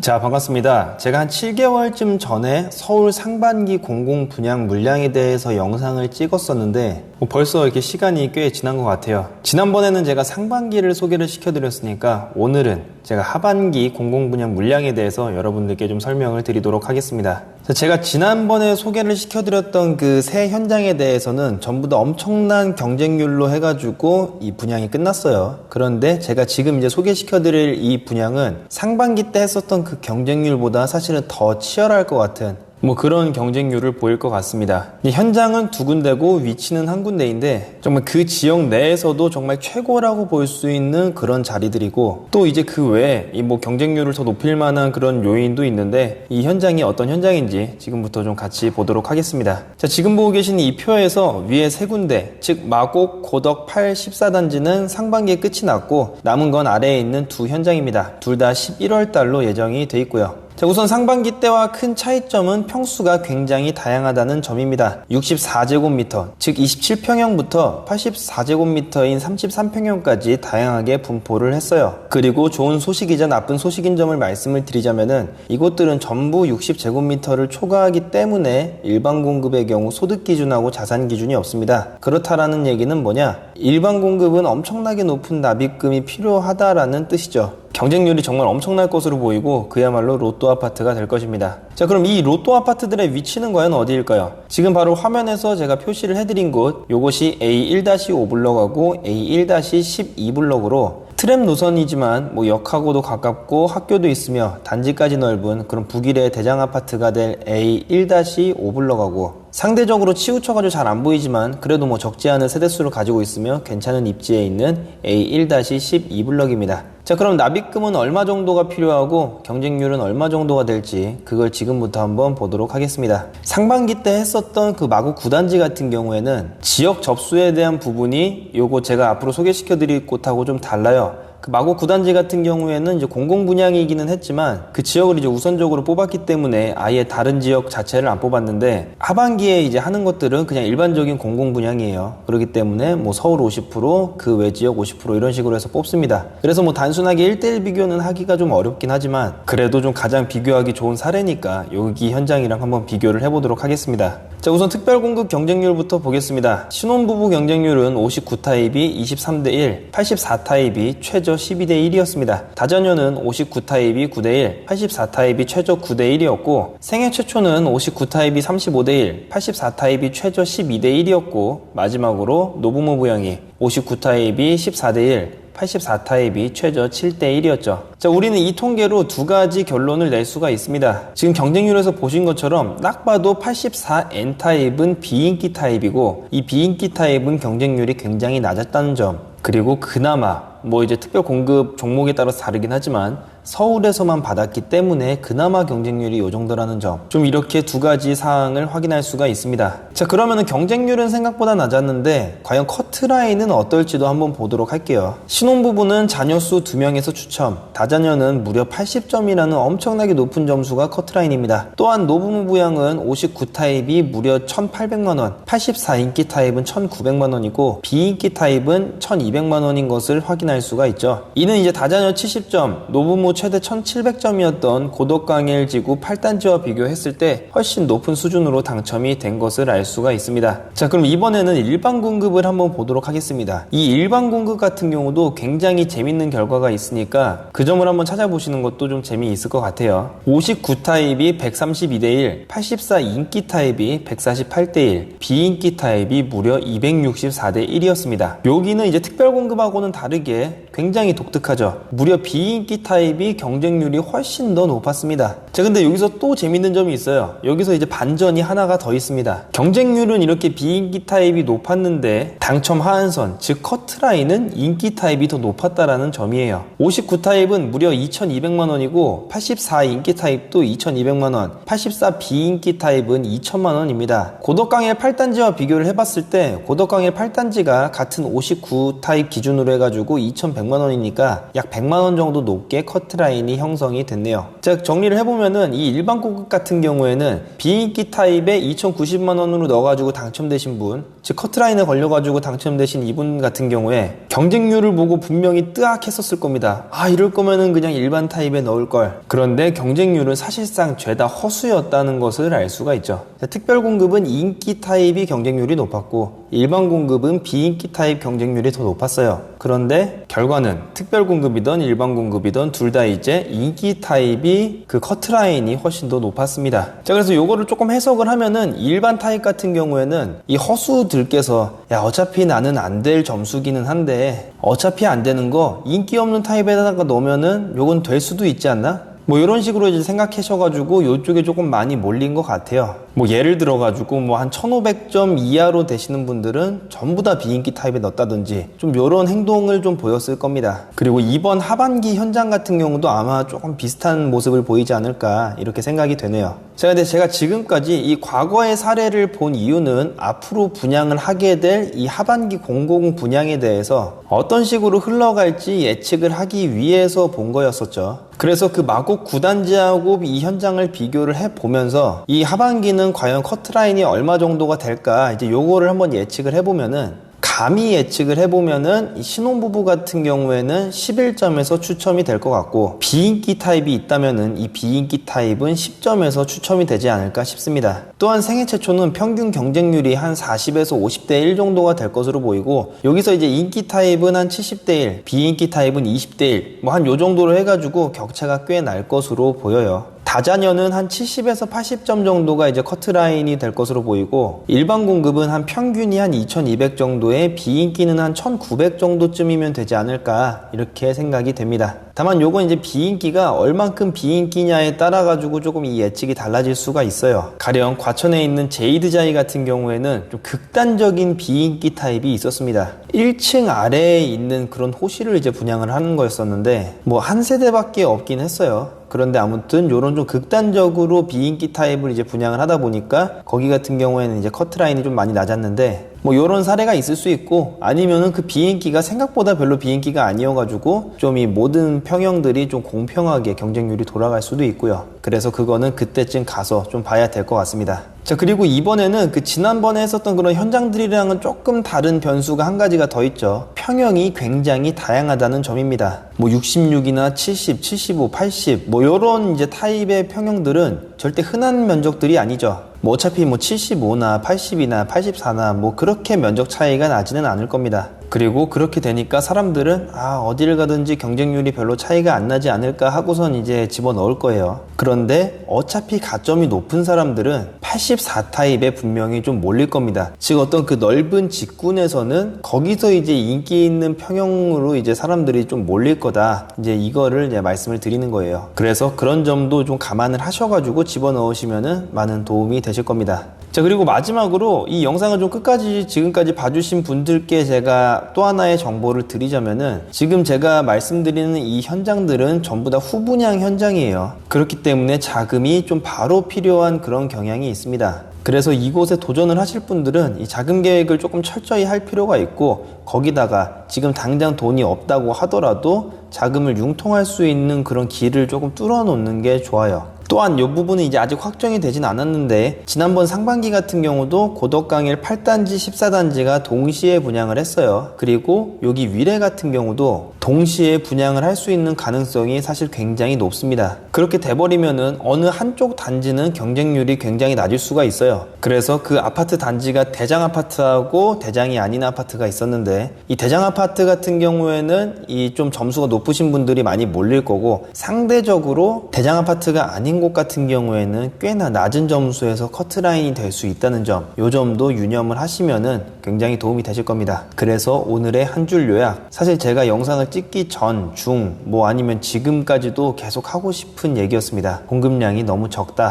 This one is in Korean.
자, 반갑습니다. 제가 한 7개월쯤 전에 서울 상반기 공공 분양 물량에 대해서 영상을 찍었었는데 벌써 이렇게 시간이 꽤 지난 것 같아요. 지난번에는 제가 상반기를 소개를 시켜드렸으니까 오늘은 제가 하반기 공공 분양 물량에 대해서 여러분들께 좀 설명을 드리도록 하겠습니다. 제가 지난번에 소개를 시켜드렸던 그 세 현장에 대해서는 전부 다 엄청난 경쟁률로 해가지고 이 분양이 끝났어요. 그런데 제가 지금 이제 소개시켜드릴 이 분양은 상반기 때 했었던 그 경쟁률보다 사실은 더 치열할 것 같은 그런 경쟁률을 보일 것 같습니다. 이 현장은 두 군데고 위치는 한 군데인데 정말 그 지역 내에서도 정말 최고라고 볼 수 있는 그런 자리들이고 또 이제 그 외에 이 경쟁률을 더 높일 만한 그런 요인도 있는데 이 현장이 어떤 현장인지 지금부터 좀 같이 보도록 하겠습니다. 자, 지금 보고 계신 이 표에서 위에 세 군데, 즉 마곡, 고덕 8, 14단지는 상반기에 끝이 났고 남은 건 아래에 있는 두 현장입니다. 둘 다 11월 달로 예정이 돼 있고요. 자, 우선 상반기 때와 큰 차이점은 평수가 굉장히 다양하다는 점입니다. 64제곱미터, 즉 27평형부터 84제곱미터인 33평형까지 다양하게 분포를 했어요. 그리고 좋은 소식이자 나쁜 소식인 점을 말씀을 드리자면은 이곳들은 전부 60제곱미터를 초과하기 때문에 일반 공급의 경우 소득 기준하고 자산 기준이 없습니다. 그렇다라는 얘기는 뭐냐? 일반 공급은 엄청나게 높은 납입금이 필요하다라는 뜻이죠. 경쟁률이 정말 엄청날 것으로 보이고 그야말로 로또 아파트가 될 것입니다. 자, 그럼 이 로또 아파트들의 위치는 과연 어디일까요? 지금 바로 화면에서 제가 표시를 해드린 곳, 요것이 A1-5블럭하고 A1-12블럭으로 트램 노선이지만 역하고도 가깝고 학교도 있으며 단지까지 넓은 그런 북일의 대장 아파트가 될 A1-5블럭하고 상대적으로 치우쳐가지고 잘 안 보이지만 그래도 적지 않은 세대수를 가지고 있으며 괜찮은 입지에 있는 A1-12블럭입니다. 자, 그럼 납입금은 얼마 정도가 필요하고 경쟁률은 얼마 정도가 될지 그걸 지금부터 한번 보도록 하겠습니다. 상반기 때 했었던 그 마곡 9단지 같은 경우에는 지역 접수에 대한 부분이 요거 제가 앞으로 소개시켜 드릴 곳하고 좀 달라요. 그 마곡 9단지 같은 경우에는 이제 공공 분양이기는 했지만 그 지역을 이제 우선적으로 뽑았기 때문에 아예 다른 지역 자체를 안 뽑았는데 하반기에 이제 하는 것들은 그냥 일반적인 공공 분양이에요. 그렇기 때문에 서울 50%, 그 외 지역 50% 이런 식으로 해서 뽑습니다. 그래서 단순하게 1대1 비교는 하기가 좀 어렵긴 하지만 그래도 좀 가장 비교하기 좋은 사례니까 여기 현장이랑 한번 비교를 해보도록 하겠습니다. 자, 우선 특별공급 경쟁률부터 보겠습니다. 신혼부부 경쟁률은 59타입이 23대1, 84타입이 최저 12대1이었습니다. 다자녀는 59타입이 9대1, 84타입이 최저 9대1이었고 생애 최초는 59타입이 35대1, 84타입이 최저 12대1이었고 마지막으로 노부모 부양이 59타입이 14대1, 84타입이 최저 7대1이었죠. 자, 우리는 이 통계로 두 가지 결론을 낼 수가 있습니다. 지금 경쟁률에서 보신 것처럼 딱 봐도 84N타입은 비인기 타입이고 이 비인기 타입은 경쟁률이 굉장히 낮았다는 점, 그리고 그나마 이제 특별 공급 종목에 따라서 다르긴 하지만 서울에서만 받았기 때문에 그나마 경쟁률이 이 정도라는 점, 좀 이렇게 두 가지 사항을 확인할 수가 있습니다. 자, 그러면은 경쟁률은 생각보다 낮았는데 과연 커트라인은 어떨지도 한번 보도록 할게요. 신혼부부는 자녀수 2명에서 추첨, 다자녀는 무려 80점이라는 엄청나게 높은 점수가 커트라인입니다. 또한 노부모 부양은 59타입이 무려 1,800만원, 84인기 타입은 1,900만원이고 비인기 타입은 1,200만원인 것을 확인할 수가 있죠. 이는 이제 다자녀 70점, 노부모 최대 1700점이었던 고덕광일지구 8단지와 비교했을 때 훨씬 높은 수준으로 당첨이 된 것을 알 수가 있습니다. 자, 그럼 이번에는 일반 공급을 한번 보도록 하겠습니다. 이 일반 공급 같은 경우도 굉장히 재밌는 결과가 있으니까 그 점을 한번 찾아보시는 것도 좀 재미있을 것 같아요. 59타입이 132대1, 84인기 타입이 148대1, 비인기 타입이 무려 264대1이었습니다. 여기는 이제 특별 공급하고는 다르게 굉장히 독특하죠. 무려 비인기 타입이 경쟁률이 훨씬 더 높았습니다. 자, 근데 여기서 또 재밌는 점이 있어요. 여기서 이제 반전이 하나가 더 있습니다. 경쟁률은 이렇게 비인기 타입이 높았는데 당첨 하한선, 즉 커트라인은 인기 타입이 더 높았다라는 점이에요. 59 타입은 무려 2,200만원이고 84 인기 타입도 2,200만원, 84 비인기 타입은 2,000만원입니다. 고덕광일 8단지와 비교를 해봤을 때 고덕광일 8단지가 같은 59 타입 기준으로 해가지고 2,100만원 100만 원이니까 약 100만 원 정도 높게 커트라인이 형성이 됐네요. 자, 정리를 해보면은 이 일반 고급 같은 경우에는 비인기 타입에 2,090만 원으로 넣어가지고 당첨되신 분, 즉 커트라인에 걸려가지고 당첨되신 이분 같은 경우에 경쟁률을 보고 분명히 뜨악했었을 겁니다. 아, 이럴 거면은 그냥 일반 타입에 넣을 걸. 그런데 경쟁률은 사실상 죄다 허수였다는 것을 알 수가 있죠. 자, 특별 공급은 인기 타입이 경쟁률이 높았고 일반 공급은 비인기 타입 경쟁률이 더 높았어요. 그런데 결과는 특별 공급이든 일반 공급이든 둘 다 이제 인기 타입이 그 커트라인이 훨씬 더 높았습니다. 자, 그래서 요거를 조금 해석을 하면은 일반 타입 같은 경우에는 이 허수들께서 야, 어차피 나는 안 될 점수기는 한데 어차피 안 되는 거 인기 없는 타입에다가 넣으면은 요건 될 수도 있지 않나? 뭐 이런 식으로 이제 생각하셔가지고 요쪽에 조금 많이 몰린 것 같아요. 뭐 예를 들어가지고 뭐 한 1500점 이하로 되시는 분들은 전부 다 비인기 타입에 넣었다든지 좀 요런 행동을 좀 보였을 겁니다. 그리고 이번 하반기 현장 같은 경우도 아마 조금 비슷한 모습을 보이지 않을까 이렇게 생각이 되네요. 자, 근데 제가 지금까지 이 과거의 사례를 본 이유는 앞으로 분양을 하게 될 이 하반기 공공 분양에 대해서 어떤 식으로 흘러갈지 예측을 하기 위해서 본 거였었죠. 그래서 그 마곡 구단지하고 이 현장을 비교를 해보면서 이 하반기는 과연 커트라인이 얼마 정도가 될까 이제 요거를 한번 예측을 해보면은 감히 예측을 해보면은 이 신혼부부 같은 경우에는 11점에서 추첨이 될 것 같고 비인기 타입이 있다면은 이 비인기 타입은 10점에서 추첨이 되지 않을까 싶습니다. 또한 생애 최초는 평균 경쟁률이 한 40에서 50대 1 정도가 될 것으로 보이고 여기서 이제 인기 타입은 한 70대 1, 비인기 타입은 20대 1, 뭐 한 요 정도로 해가지고 격차가 꽤 날 것으로 보여요. 다자녀는 한 70에서 80점 정도가 이제 커트라인이 될 것으로 보이고 일반 공급은 한 평균이 한 2200 정도에 비인기는 한 1900 정도쯤이면 되지 않을까 이렇게 생각이 됩니다. 다만 요건 이제 비인기가 얼만큼 비인기냐에 따라 가지고 조금 이 예측이 달라질 수가 있어요. 가령 과천에 있는 제이드자이 같은 경우에는 좀 극단적인 비인기 타입이 있었습니다. 1층 아래에 있는 그런 호실을 이제 분양을 하는 거였었는데 뭐 한 세대밖에 없긴 했어요. 그런데 아무튼 요런 좀 극단적으로 비인기 타입을 이제 분양을 하다 보니까 거기 같은 경우에는 이제 커트라인이 좀 많이 낮았는데 뭐 요런 사례가 있을 수 있고 아니면은 그 비인기가 생각보다 별로 비인기가 아니어가지고 좀 이 모든 평형들이 좀 공평하게 경쟁률이 돌아갈 수도 있고요. 그래서 그거는 그때쯤 가서 좀 봐야 될 것 같습니다. 자, 그리고 이번에는 그 지난번에 했었던 그런 현장들이랑은 조금 다른 변수가 한 가지가 더 있죠. 평형이 굉장히 다양하다는 점입니다. 뭐 66이나 70, 75, 80 뭐 요런 이제 타입의 평형들은 절대 흔한 면적들이 아니죠. 뭐 어차피 뭐 75나 80이나 84나 뭐 그렇게 면적 차이가 나지는 않을 겁니다. 그리고 그렇게 되니까 사람들은 어디를 가든지 경쟁률이 별로 차이가 안 나지 않을까 하고선 이제 집어넣을 거예요. 그런데 어차피 가점이 높은 사람들은 84 타입에 분명히 좀 몰릴 겁니다. 즉 어떤 그 넓은 직군에서는 거기서 이제 인기 있는 평형으로 이제 사람들이 좀 몰릴 거다. 이제 이거를 이제 말씀을 드리는 거예요. 그래서 그런 점도 좀 감안을 하셔가지고 집어넣으시면은 많은 도움이 되실 겁니다. 자, 그리고 마지막으로 이 영상을 좀 끝까지 지금까지 봐주신 분들께 제가 또 하나의 정보를 드리자면은 지금 제가 말씀드리는 이 현장들은 전부 다 후분양 현장이에요. 그렇기 때문에 자금이 좀 바로 필요한 그런 경향이 있습니다. 그래서 이곳에 도전을 하실 분들은 이 자금 계획을 조금 철저히 할 필요가 있고 거기다가 지금 당장 돈이 없다고 하더라도 자금을 융통할 수 있는 그런 길을 조금 뚫어 놓는 게 좋아요. 또한 이 부분은 이제 아직 확정이 되진 않았는데 지난번 상반기 같은 경우도 고덕강일 8단지 14단지가 동시에 분양을 했어요. 그리고 여기 위례 같은 경우도 동시에 분양을 할 수 있는 가능성이 사실 굉장히 높습니다. 그렇게 돼버리면은 어느 한쪽 단지는 경쟁률이 굉장히 낮을 수가 있어요. 그래서 그 아파트 단지가 대장 아파트하고 대장이 아닌 아파트가 있었는데 이 대장 아파트 같은 경우에는 이 좀 점수가 높으신 분들이 많이 몰릴 거고 상대적으로 대장 아파트가 아닌 곳 같은 경우에는 꽤나 낮은 점수에서 커트라인이 될 수 있다는 점, 요 점도 유념을 하시면은 굉장히 도움이 되실 겁니다. 그래서 오늘의 한 줄 요약, 사실 제가 영상을 찍기 전, 중, 뭐 아니면 지금까지도 계속 하고 싶은 얘기였습니다. 공급량이 너무 적다.